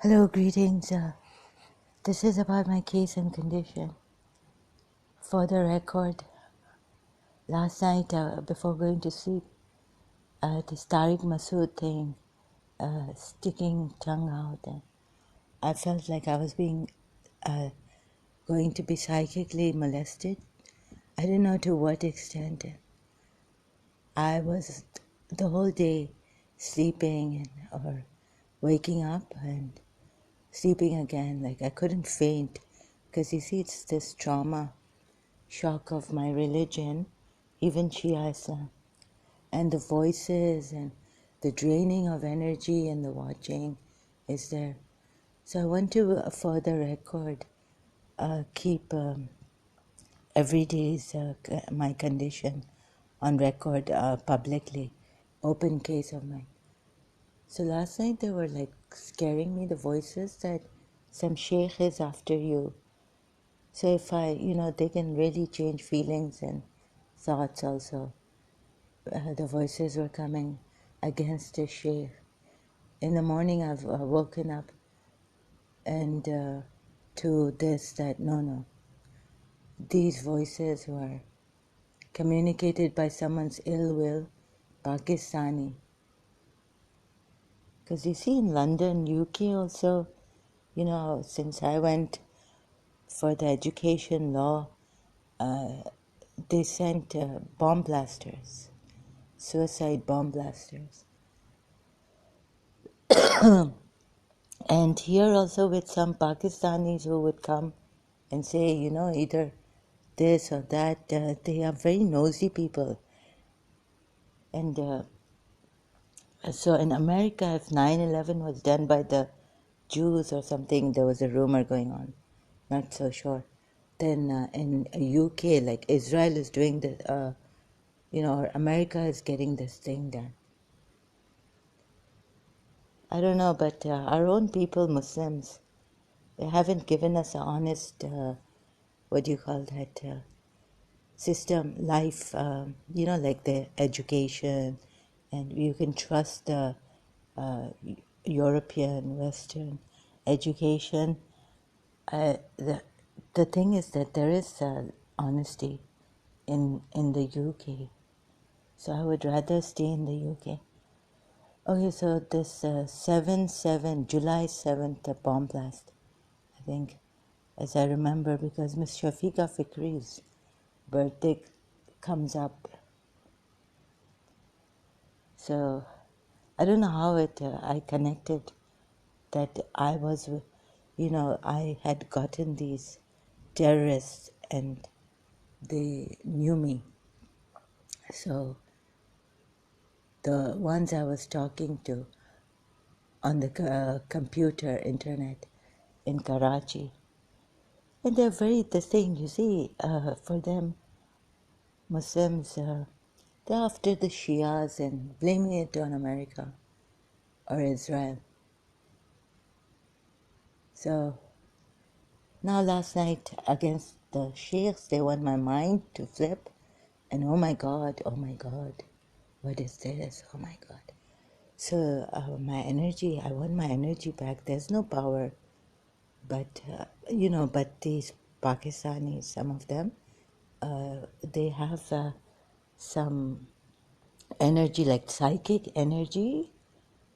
Hello, greetings. This is about my case and condition. For the record, last night before going to sleep, this Tariq Masood thing, sticking tongue out, and I felt like I was being going to be psychically molested. I didn't know to what extent. I was the whole day sleeping or waking up and sleeping again. Like I couldn't faint because you see, it's this trauma shock of my religion, even Shia Islam, and the voices and the draining of energy and the watching is there. So I want to, for the record, keep every day's my condition on record publicly, open case of mine. So last night they were like scaring me, the voices that some sheikh is after you. So if they can really change feelings and thoughts also. The voices were coming against the sheikh. In the morning, I've woken up and to this, that no, these voices were communicated by someone's ill will, Pakistani. Because you see, in London, UK also, since I went for the education law, they sent bomb blasters, suicide bomb blasters. And here also with some Pakistanis who would come and say, either this or that. They are very nosy people. And so in America, if 9/11 was done by the Jews or something, there was a rumor going on, not so sure. Then in UK, like Israel is doing the, or America is getting this thing done. I don't know, but our own people, Muslims, they haven't given us an honest, what do you call that, system, life, like the education, and you can trust the European, Western education. The thing is that there is honesty in the UK, so I would rather stay in the UK. Okay, so this July 7th bomb blast, I think, as I remember, because Miss Shafiqa Fikri's birthday comes up. So I don't know how I connected that I was, I had gotten these terrorists and they knew me. So the ones I was talking to on the computer, internet in Karachi, and they're the thing, you see, for them, Muslims, they're after the Shias and blaming it on America or Israel. So now last night against the sheikhs, they want my mind to flip, and oh my God, what is this? Oh my God. So my energy, I want my energy back. There's no power, but but these Pakistanis, some of them, they have some energy, like psychic energy,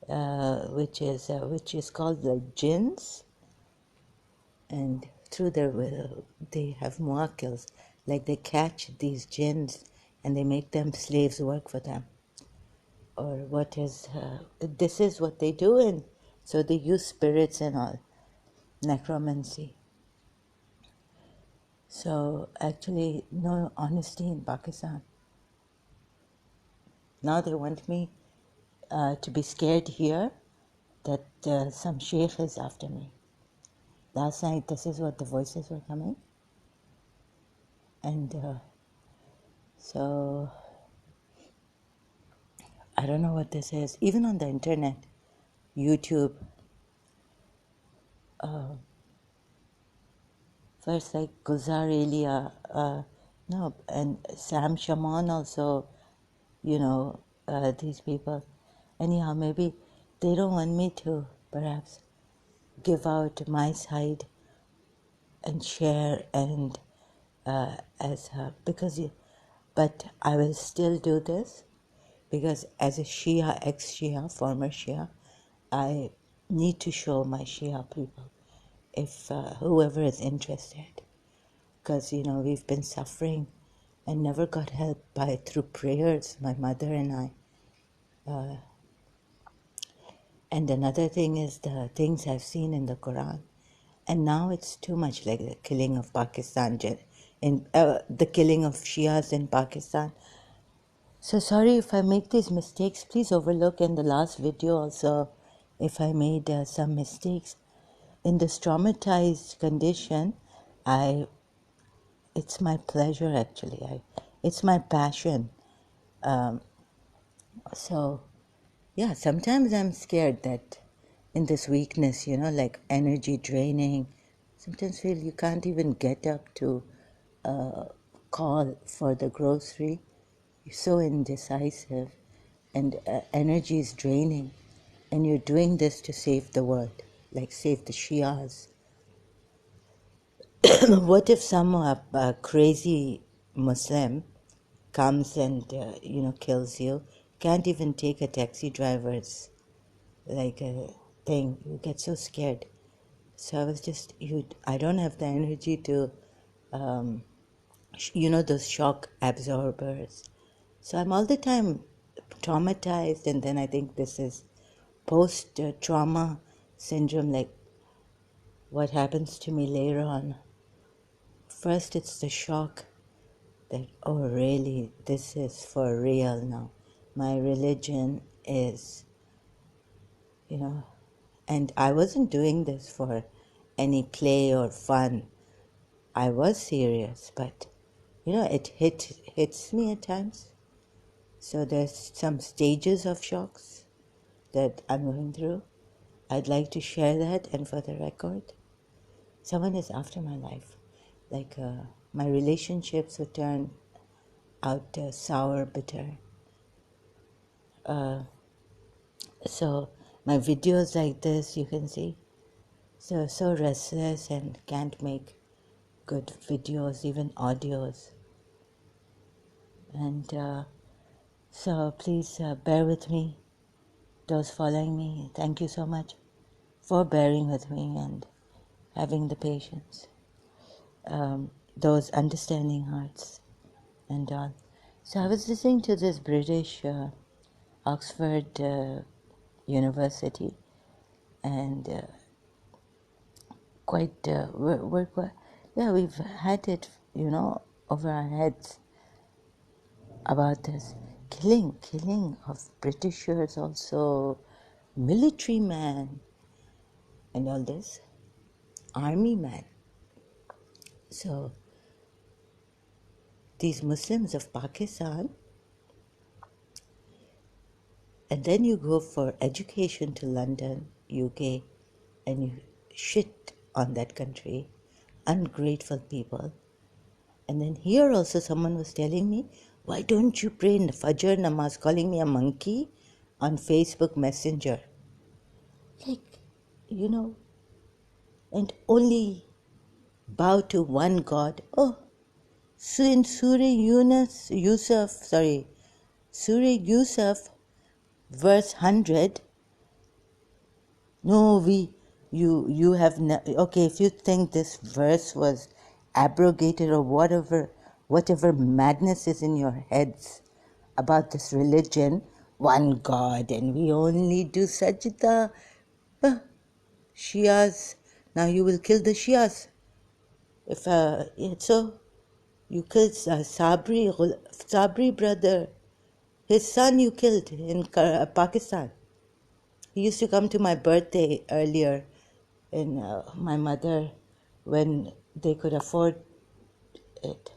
which is called like jinns, and through their will they have muakkils, like they catch these jinns and they make them slaves work for them, or this is what they do. And so they use spirits and all, necromancy. So actually no honesty in Pakistan. Now they want me to be scared here that some sheikh is after me. Last night, this is what the voices were coming. And so I don't know what this is. Even on the internet, YouTube, first like Gulzar Elia, no, and Sam Shaman also, these people. Anyhow, maybe they don't want me to perhaps give out my side and share and as because but I will still do this because as a Shia, ex-Shia, former Shia, I need to show my Shia people if whoever is interested, because we've been suffering and never got help by through prayers, my mother and I. And another thing is the things I've seen in the Quran. And now it's too much like the killing of Pakistan, the killing of Shias in Pakistan. So sorry if I make these mistakes. Please overlook in the last video also if I made some mistakes. In this traumatized condition, it's my pleasure actually. It's my passion. So yeah, sometimes I'm scared that in this weakness, like energy draining, sometimes feel you can't even get up to call for the grocery. You're so indecisive and energy is draining. And you're doing this to save the world, like save the Shias. What if some crazy Muslim comes and, kills you? Can't even take a taxi driver's like a thing. You get so scared. So I was just, I don't have the energy to, those shock absorbers. So I'm all the time traumatized, and then I think this is post-trauma syndrome, like what happens to me later on. First, it's the shock that, oh, really, this is for real now. My religion is, and I wasn't doing this for any play or fun. I was serious, but, it hits me at times. So there's some stages of shocks that I'm going through. I'd like to share that, and for the record, someone is after my life. Like my relationships would turn out sour, bitter. So my videos like this, you can see, so restless and can't make good videos, even audios. And so please bear with me. Those following me, thank you so much for bearing with me and having the patience. Those understanding hearts and all. So I was listening to this British Oxford University, and we've had it, over our heads about this killing of Britishers, also military man, and all this army man. So these Muslims of Pakistan, and then you go for education to London, UK, and you shit on that country, ungrateful people. And then here also someone was telling me, why don't you pray in the Fajr namaz, calling me a monkey on Facebook Messenger? Like, and only bow to one God. Oh, so in Surah Yusuf, verse 100, no, you have, okay, if you think this verse was abrogated or whatever madness is in your heads about this religion, one God, and we only do sajda. Shias, now you will kill the Shias. If so, you killed Sabri brother. His son you killed in Pakistan. He used to come to my birthday earlier, in my mother, when they could afford it.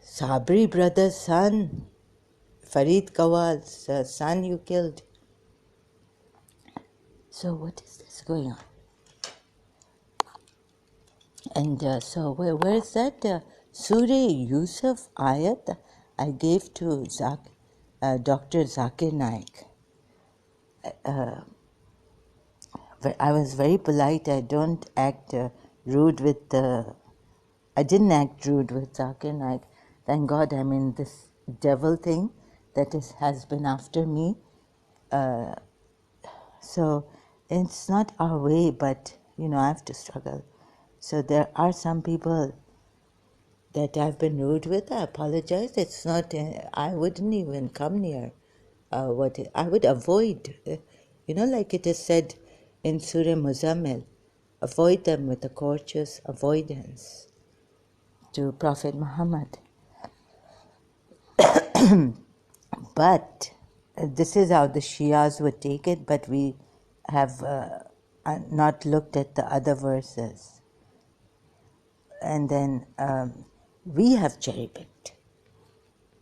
Sabri brother's son, Farid Kawal's son you killed. So what is this going on? And so where is that Surah Yusuf ayat I gave to Dr. Zakir Naik? I was very polite. I don't act rude with I didn't act rude with Zakir Naik. Thank God I'm in this devil thing that has been after me. So it's not our way, but I have to struggle. So there are some people that I've been rude with. I apologize. It's not. I wouldn't even come near. I would avoid. Like it is said in Surah Muzammil, avoid them with a courteous avoidance to Prophet Muhammad. But this is how the Shias would take it, but we have not looked at the other verses. And then we have cherry-picked.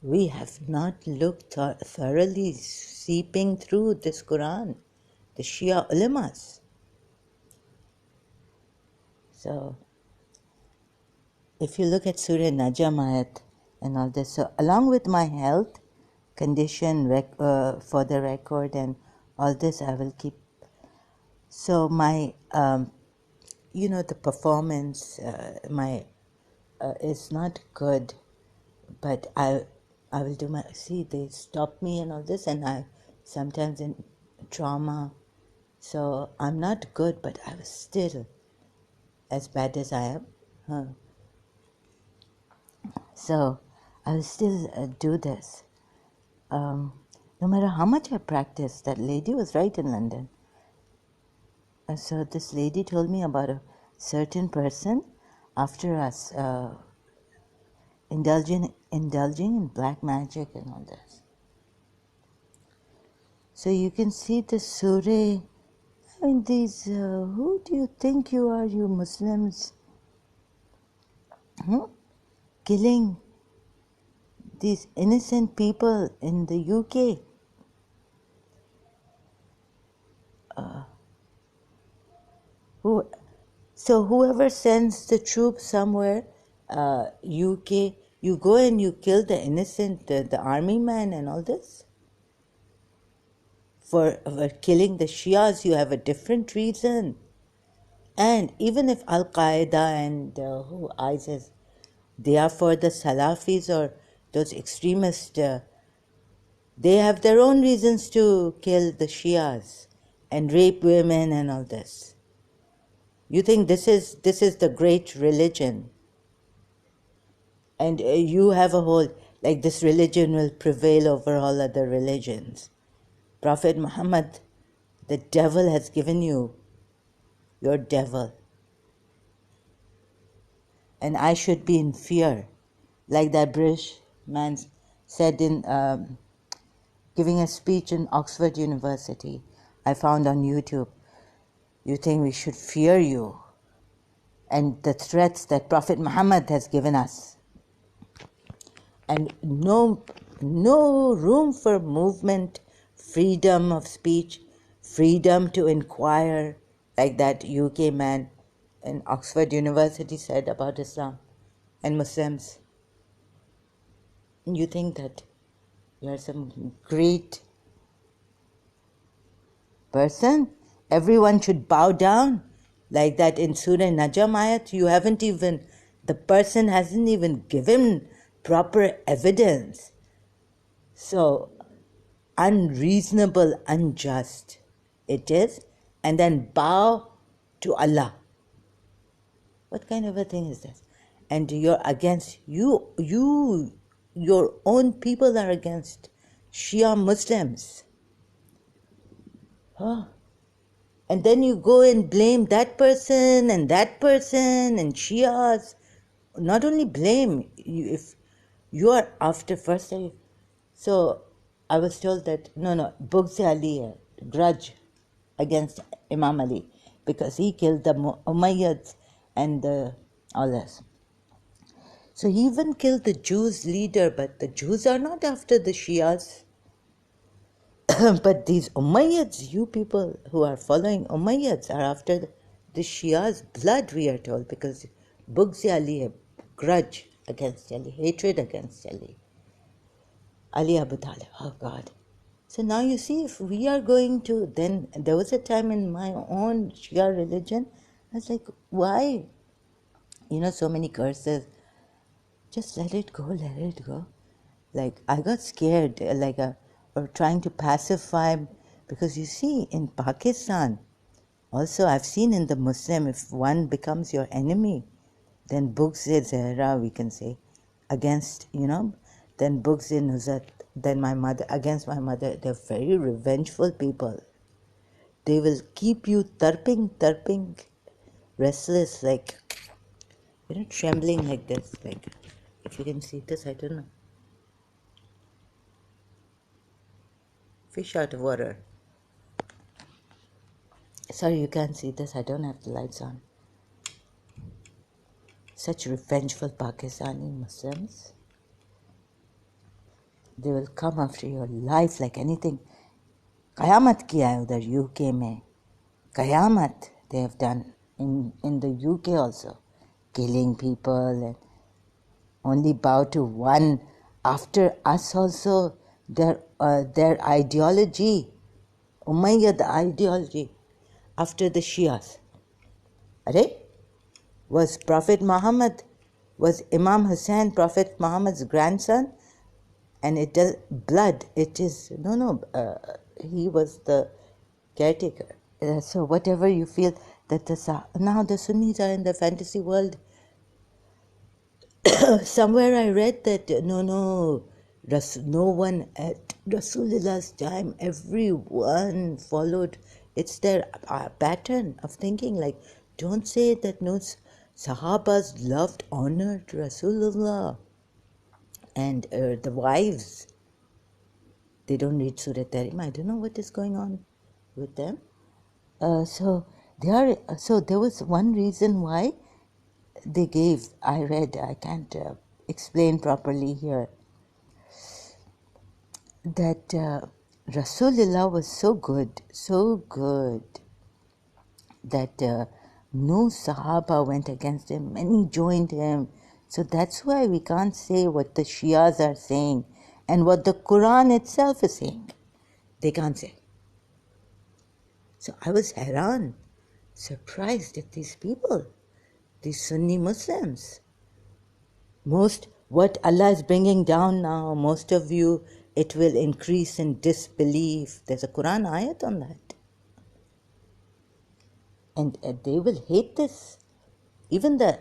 We have not looked thoroughly seeping through this Quran, the Shia ulamas. So if you look at Surah Najm ayat and all this, so along with my health condition for the record and all this, I will keep. So my, the performance, is not good, but I will do my. See, they stop me and all this, and I sometimes in trauma. So I'm not good, but I was still as bad as I am. So I will still do this. No matter how much I practice, that lady was right in London. So this lady told me about a certain person after us indulging in black magic and all this. So you can see the surah. I mean, these, who do you think you are, you Muslims? Killing these innocent people in the UK. So whoever sends the troops somewhere, UK, you go and you kill the innocent, the army man and all this? For killing the Shias, you have a different reason. And even if Al-Qaeda and ISIS, they are for the Salafis or those extremists, they have their own reasons to kill the Shias and rape women and all this. You think this is the great religion, and you have a whole, like this religion will prevail over all other religions. Prophet Muhammad, the devil has given you your devil, and I should be in fear, like that British man said in giving a speech in Oxford University. I found on YouTube. You think we should fear you and the threats that Prophet Muhammad has given us, and no room for movement, freedom of speech, freedom to inquire, like that UK man in Oxford University said about Islam and Muslims. You think that you are some great person? Everyone should bow down, like that in Surah Najm ayat. You haven't even, the person hasn't even given proper evidence. So unreasonable, unjust it is, and then bow to Allah. What kind of a thing is this? And you're against, your own people are against Shia Muslims. And then you go and blame that person and Shias. Not only blame, if you are after first. So I was told that, no, Bughz Ali, grudge against Imam Ali, because he killed the Umayyads and all this. So he even killed the Jews leader, but the Jews are not after the Shias. But these Umayyads, you people who are following Umayyads, are after the Shia's blood, we are told, because Bughz Ali, grudge against Ali, hatred against Ali. Ali Abu Talib, oh God. So now you see, if we are going to, then there was a time in my own Shia religion, I was like, why? So many curses. Just let it go, let it go. Like, I got scared, or trying to pacify, because you see, in Pakistan, also I've seen in the Muslim, if one becomes your enemy, then Bughz-e-Zahra, we can say, against, then Bughz-e-Nuzhat, then my mother, against my mother. They're very revengeful people. They will keep you tarping, restless, like, trembling like this. Like, if you can see this, I don't know. Fish out of water. Sorry, you can't see this. I don't have the lights on. Such revengeful Pakistani Muslims. They will come after your life like anything. Qayamat kiya hai udhar UK mein. Qayamat they have done in the UK also. Killing people and only bow to one. After us also, their ideology, Umayyad ideology, after the Shias. Was Prophet Muhammad, was Imam Hussain Prophet Muhammad's grandson? And it does blood. It is he was the caretaker. So whatever you feel that now the Sunnis are in the fantasy world. Somewhere I read that no one at Rasulullah's time, everyone followed. It's their pattern of thinking. Like, don't say that no Sahabas loved, honored Rasulullah and the wives. They don't read Surah Tarim. I don't know what is going on with them. So there was one reason why they gave. I read. I can't explain properly here. That Rasulullah was so good, that no Sahaba went against him. Many joined him. So that's why we can't say what the Shias are saying and what the Quran itself is saying. They can't say. So I was surprised at these people, these Sunni Muslims. What Allah is bringing down now, most of you, it will increase in disbelief. There's a Quran ayat on that. And they will hate this. Even the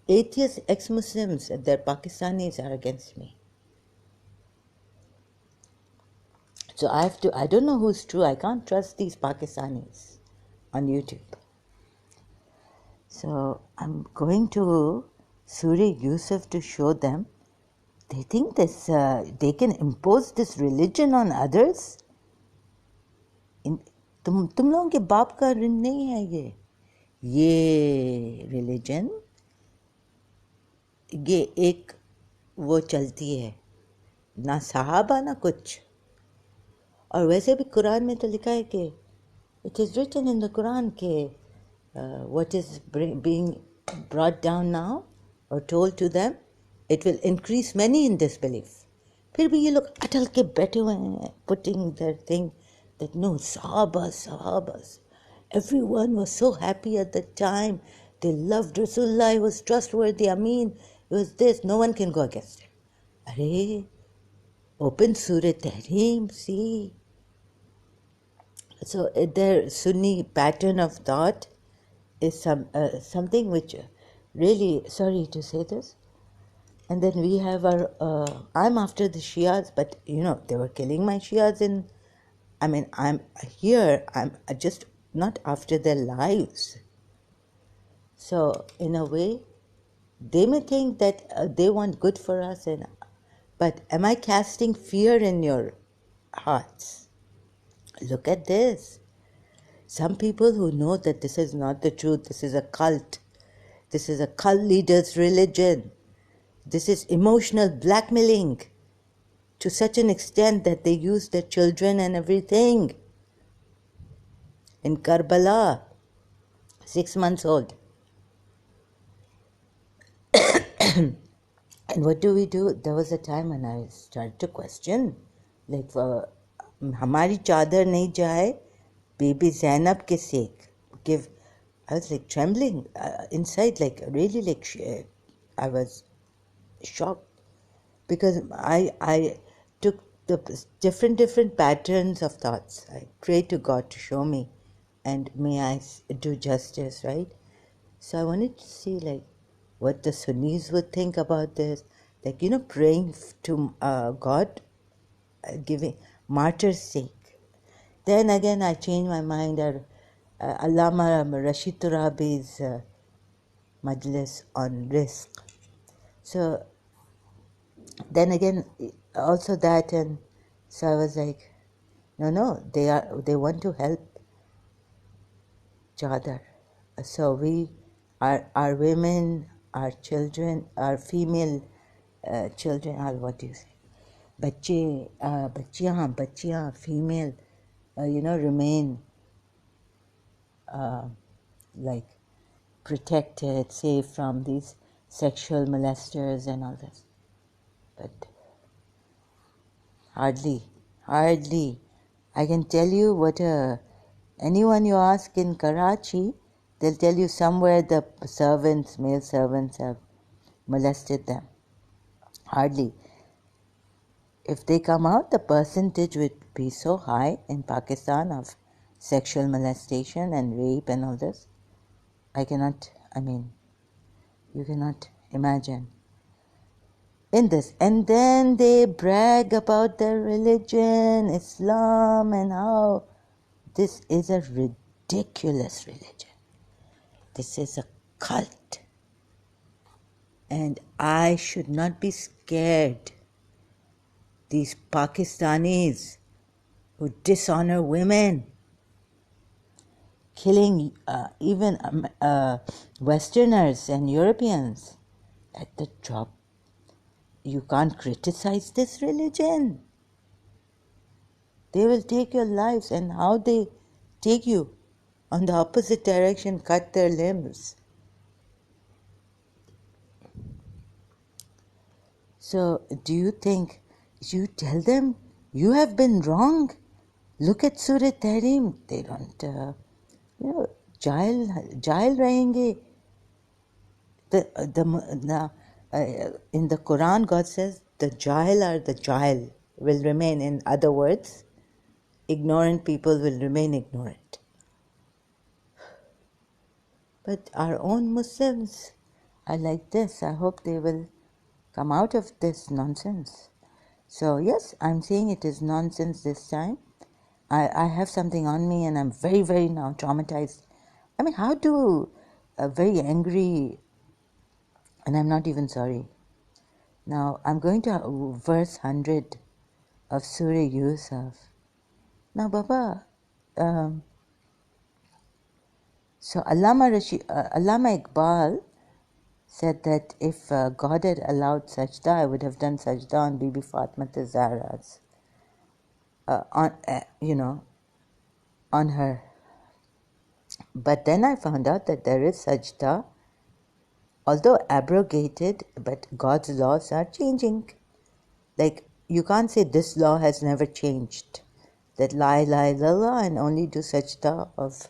atheist ex-Muslims, they're Pakistanis, are against me. So I don't know who's true. I can't trust these Pakistanis on YouTube. So I'm going to Surah Yusuf to show them. They think this, they can impose this religion on others. तुम लोगों के बाप का ऋण नहीं है ये religion. ये एक वो चलती है, ना सहाबा ना कुछ. और वैसे भी कुरान में तो लिखा है कि it is written in the Quran कि what is being brought down now or told to them, it will increase many in disbelief. फिर भी ये लोग अटल के बैठे हुए हैं, putting their thing that no, Sahabas, everyone was so happy at the time. They loved Rasulullah, he was trustworthy, Ameen, it was this, no one can go against him. Arey, open Surah Tahrim, see. So their Sunni pattern of thought is something which really, sorry to say this, and then we have I'm after the Shias, but they were killing my Shias I'm just not after their lives. So in a way, they may think that they want good for us, but am I casting fear in your hearts? Look at this. Some people who know that this is not the truth, this is a cult. This is a cult leader's religion. This is emotional blackmailing to such an extent that they use their children and everything. In Karbala, 6 months old. And what do we do? There was a time when I started to question, like हमारी चादर नहीं जाए, baby Zainab ke sake. Give. I was like trembling inside, like really like I was shocked because I took the different patterns of thoughts. I prayed to God to show me, and may I do justice, right? So I wanted to see like what the Sunnis would think about this, like praying to God, giving martyr's sake. Then again, I changed my mind. Allama Rashid Turabi's majlis on risk. So then again, also that, and so I was like, no, they want to help each other. So we, our women, our children, our female children, or what do you say, बच्चियाँ, female, remain like protected, safe from these sexual molesters and all this. But hardly. I can tell you what anyone you ask in Karachi, they'll tell you somewhere the servants, male servants, have molested them. Hardly. If they come out, the percentage would be so high in Pakistan of sexual molestation and rape and all this. You cannot imagine. In this. And then they brag about their religion, Islam, and how this is a ridiculous religion. This is a cult. And I should not be scared. These Pakistanis who dishonor women, killing even Westerners and Europeans at the drop. You can't criticize this religion. They will take your lives, and how they take you on the opposite direction, cut their limbs. So do you think, you tell them, you have been wrong? Look at Surah Tahrim. They don't, jail rahenge. In the Quran, God says, the jahil will remain. In other words, ignorant people will remain ignorant. But our own Muslims are like this. I hope they will come out of this nonsense. So yes, I'm saying it is nonsense this time. I have something on me and I'm very, very now traumatized. I mean, how do very angry, and I'm not even sorry. Now, I'm going to verse 100 of Surah Yusuf. Now, Baba, so Allama Iqbal said that if God had allowed sajda, I would have done sajda on Bibi Fatima Zahra's, on her. But then I found out that there is sajda, although abrogated, but God's laws are changing. Like, you can't say this law has never changed, that la ilaha illallah and only do sajda of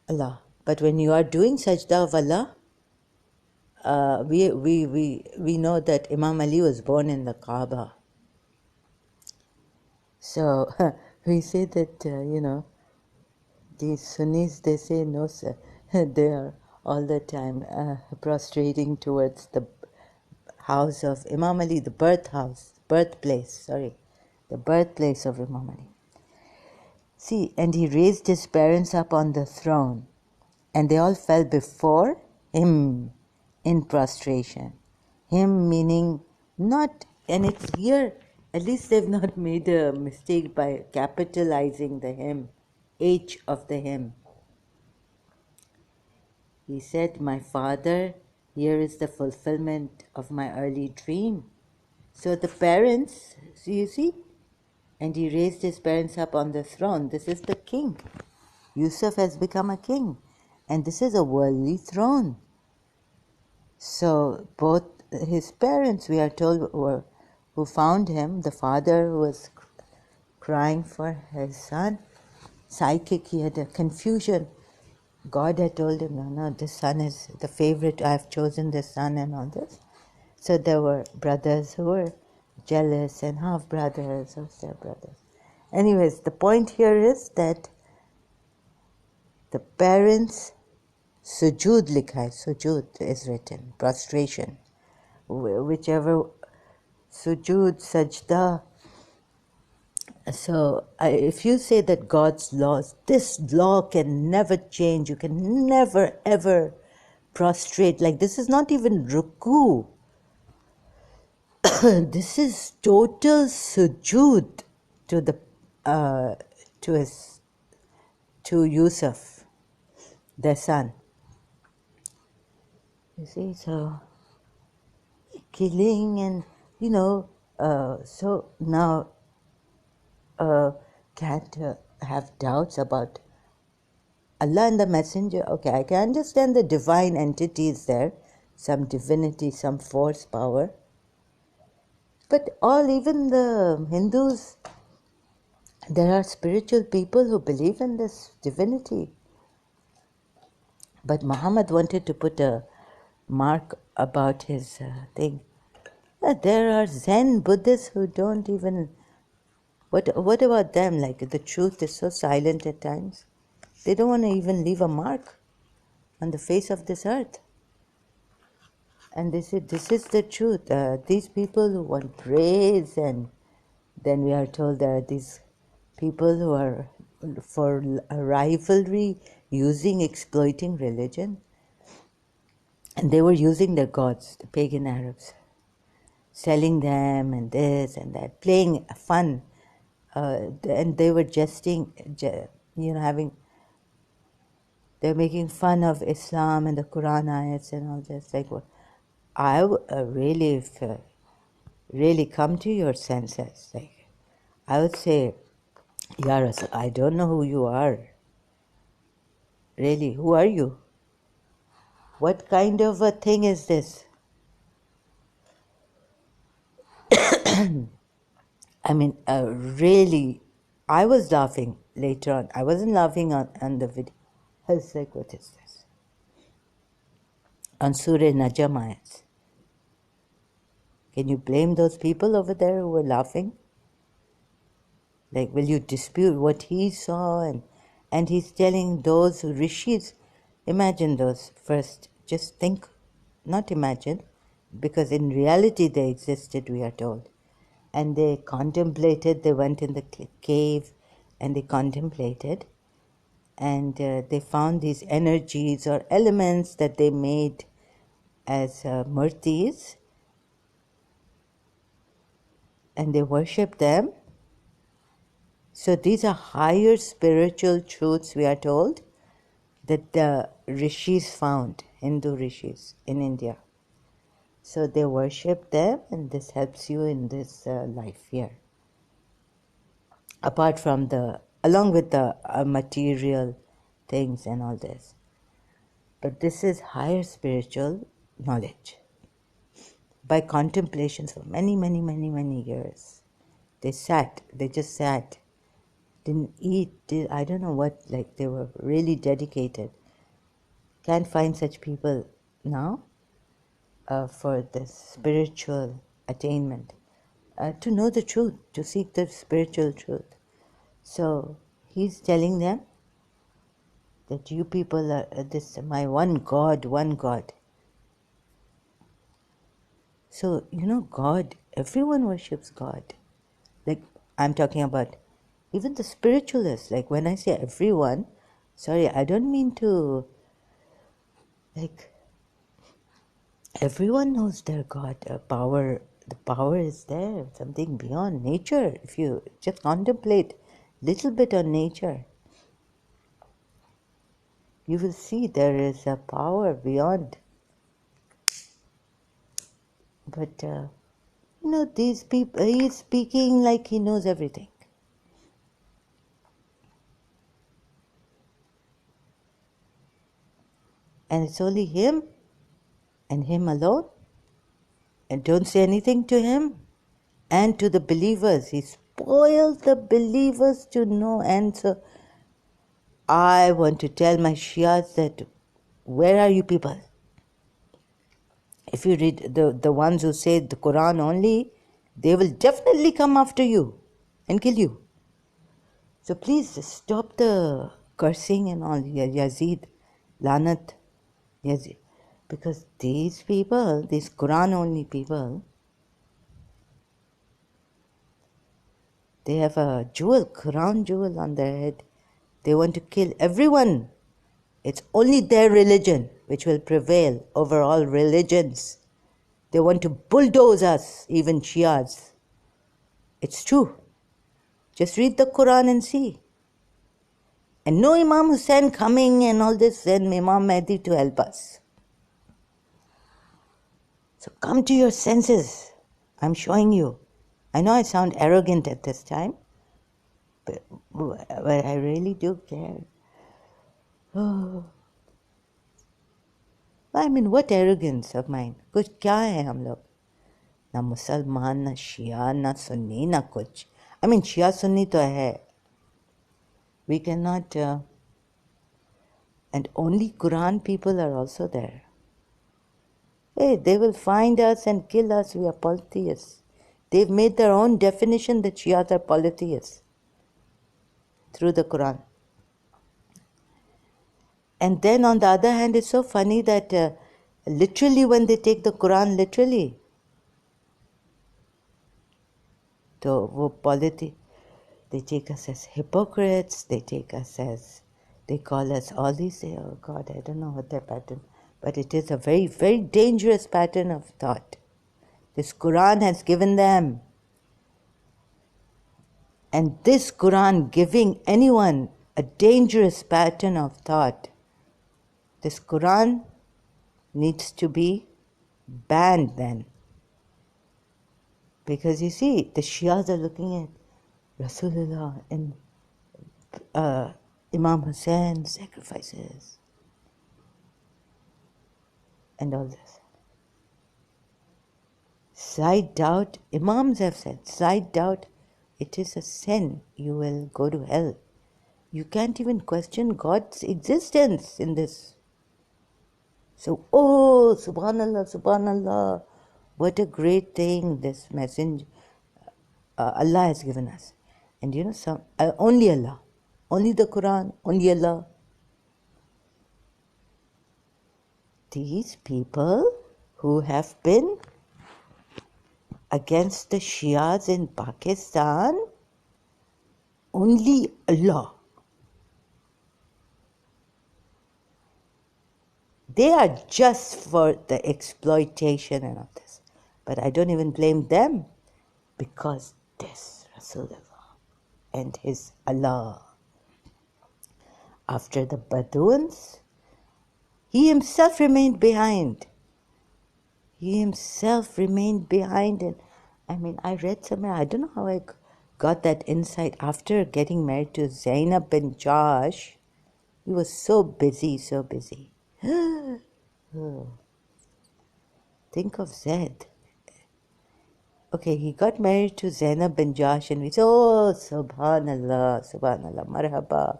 Allah. But when you are doing sajda of Allah, we know that Imam Ali was born in the Kaaba. So we say that, these Sunnis, they say no, sir. They are all the time prostrating towards the house of Imam Ali, the birthplace of Imam Ali. See, and he raised his parents up on the throne, and they all fell before him in prostration. Him meaning not, and it's here, at least they've not made a mistake by capitalizing the him, H of the him. He said, my father, here is the fulfillment of my early dream. So the parents, so you see, and he raised his parents up on the throne. This is the king. Yusuf has become a king, and this is a worldly throne. So both his parents, we are told, who found him, the father who was crying for his son. Psychic, he had a confusion. God had told him, no, this son is the favorite, I've chosen this son and all this. So there were brothers who were jealous and half-brothers or step-brothers. Anyways, the point here is that the parents, sujood likha hai, sujood is written, prostration. Whichever, sujood, sajda. So if you say that God's laws, this law can never change, you can never ever prostrate, like this is not even ruku. This is total sujood to the to Yusuf, their son. You see, so killing and so now can't have doubts about Allah and the Messenger. Okay, I can understand the divine entity is there, some divinity, some force, power. But even the Hindus, there are spiritual people who believe in this divinity. But Muhammad wanted to put a mark about his thing. There are Zen Buddhists who don't even... What about them? Like, the truth is so silent at times. They don't want to even leave a mark on the face of this earth. And they say, this is the truth. These people who want praise, and then we are told there are these people who are for rivalry, exploiting religion. And they were using their gods, the pagan Arabs, selling them and this and that, playing fun. And they were jesting, they're making fun of Islam and the Quran ayats and all this. Like, I really come to your senses. Like, I would say, Ya Rasul, I don't know who you are. Really, who are you? What kind of a thing is this? I mean, really, I was laughing later on. I wasn't laughing on the video. I was like, what is this? On Surah Najm ayats. Can you blame those people over there who were laughing? Like, will you dispute what he saw? And he's telling those rishis, imagine those first. Just think, not imagine, because in reality they existed, we are told. And they contemplated, they went in the cave and they contemplated. And they found these energies or elements that they made as murtis. And they worshipped them. So these are higher spiritual truths, we are told, that the rishis found, Hindu rishis in India. So they worship them, and this helps you in this life here. Apart from along with the material things and all this. But this is higher spiritual knowledge. By contemplations for many, many, many, many years. They just sat, didn't eat, I don't know what, like they were really dedicated. Can't find such people now for the spiritual attainment. To know the truth, to seek the spiritual truth. So he's telling them that you people are my one God, one God. So, God, everyone worships God. Like, I'm talking about even the spiritualists. Like, when I say everyone, sorry, I don't mean to, like, everyone knows their God, power. The power is there, something beyond nature. If you just contemplate a little bit on nature, you will see there is a power beyond. But, these people, he is speaking like he knows everything. And it's only him and him alone. And don't say anything to him. And to the believers, he's spoil the believers to no end. So I want to tell my Shias that, where are you people? If you read the ones who say the Quran only, they will definitely come after you and kill you. So please stop the cursing and all, Yazid, Lanat, Yazid. Because these people, these Quran only people, they have a jewel, crown jewel on their head. They want to kill everyone. It's only their religion which will prevail over all religions. They want to bulldoze us, even Shias. It's true. Just read the Quran and see. And no Imam Hussain coming and all this, and Imam Mahdi to help us. So come to your senses. I'm showing you. I know I sound arrogant at this time, but I really do care. Oh. I mean, what arrogance of mine? कुछ क्या है हम लोग? ना मुसलमान, ना शिया, ना सुन्नी, ना कुछ. I mean, Shia Sunni तो है. We cannot, and only Quran people are also there. Hey, they will find us and kill us. We are polytheists. They've made their own definition that Shias are polytheists through the Quran. And then on the other hand, it's so funny that literally when they take the Quran literally, so they take us as hypocrites, they take us as, they call us all these, oh God, I don't know what their pattern, but it is a very, very dangerous pattern of thought. This Quran has given them. And this Quran giving anyone a dangerous pattern of thought, this Quran needs to be banned then. Because you see, the Shias are looking at Rasulullah and Imam Hussain sacrifices and all this. Slight doubt, Imams have said, slight doubt, it is a sin, you will go to hell. You can't even question God's existence in this. So, oh, subhanallah, subhanallah, what a great thing this messenger, Allah has given us. And you know, only Allah, only the Quran, only Allah. These people who have been against the Shias in Pakistan, only Allah. They are just for the exploitation and all this. But I don't even blame them, because this Rasulullah and his Allah, after the Baduans, he himself remained behind. He himself remained behind. And I mean, I read somewhere, I don't know how I got that insight. After getting married to Zainab bin Josh, he was so busy, so busy. Oh. Think of Zed. Okay, he got married to Zainab bin Josh, and we said, oh, subhanallah, subhanallah, marhaba,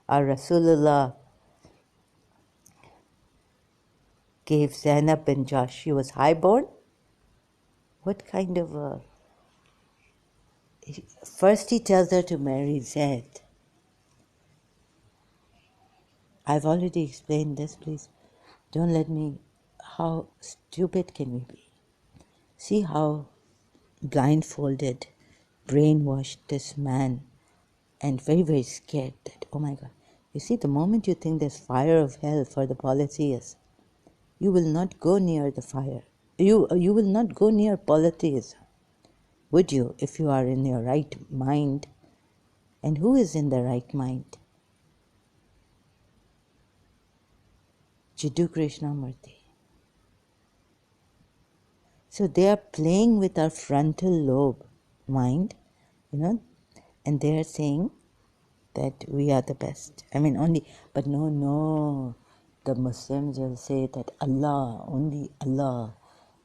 our Rasulullah gave Zainab bin Josh, she was highborn. What kind of a... First he tells her to marry Zaid. I've already explained this, please. Don't let me... How stupid can we be? See how blindfolded, brainwashed this man, and very, very scared that, oh my God. You see, the moment you think there's fire of hell for the polytheists, you will not go near the fire. You will not go near polytheism. Would you, if you are in your right mind? And who is in the right mind? Jiddu Krishnamurti. So they are playing with our frontal lobe mind, and they are saying that we are the best. I mean, only, but no, the Muslims will say that Allah, only Allah.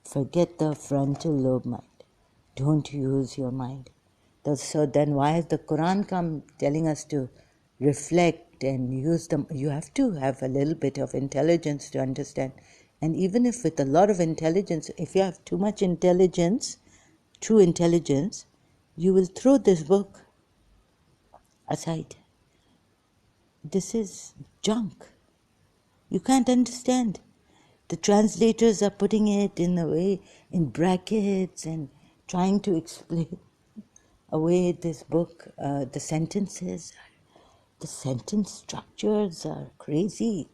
Forget the frontal lobe mind. Don't use your mind. So then why has the Quran come telling us to reflect and use them? You have to have a little bit of intelligence to understand. And even if with a lot of intelligence, if you have too much intelligence, true intelligence, you will throw this book aside. This is junk. You can't understand. The translators are putting it in a way, in brackets, and trying to explain away this book. The sentences, the sentence structures are crazy.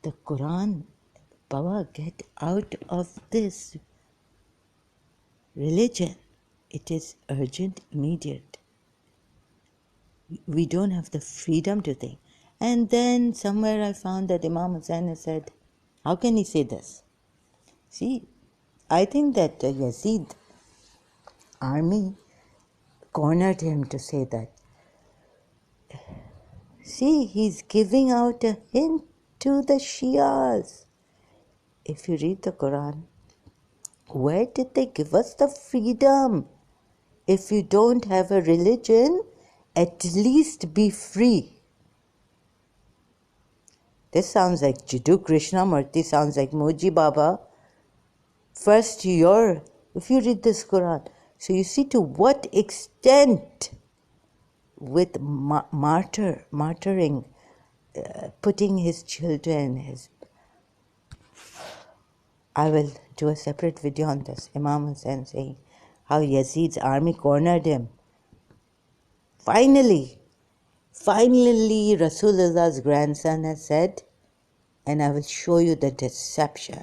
The Quran, Baba, get out of this religion. It is urgent, immediate. We don't have the freedom to think. And then somewhere I found that Imam Hussain said, how can he say this? See, I think that Yazid army cornered him to say that. See, he's giving out a hint to the Shias. If you read the Quran, where did they give us the freedom? If you don't have a religion, at least be free. This sounds like Jiddu Krishnamurti, sounds like Moji Baba. First, if you read this Quran, so you see to what extent with martyring, putting his children, I will do a separate video on this. Imam Hussain saying how Yazid's army cornered him. Finally, Rasulullah's grandson has said, and I will show you the deception.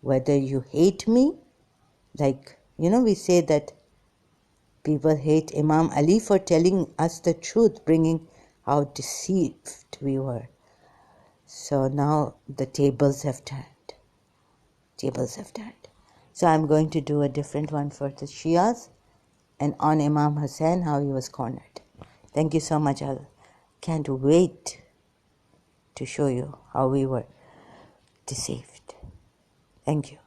Whether you hate me, like, we say that people hate Imam Ali for telling us the truth, bringing how deceived we were. So now the tables have turned. So I'm going to do a different one for the Shias and on Imam Hussain, how he was cornered. Thank you so much. I can't wait to show you how we were deceived. Thank you.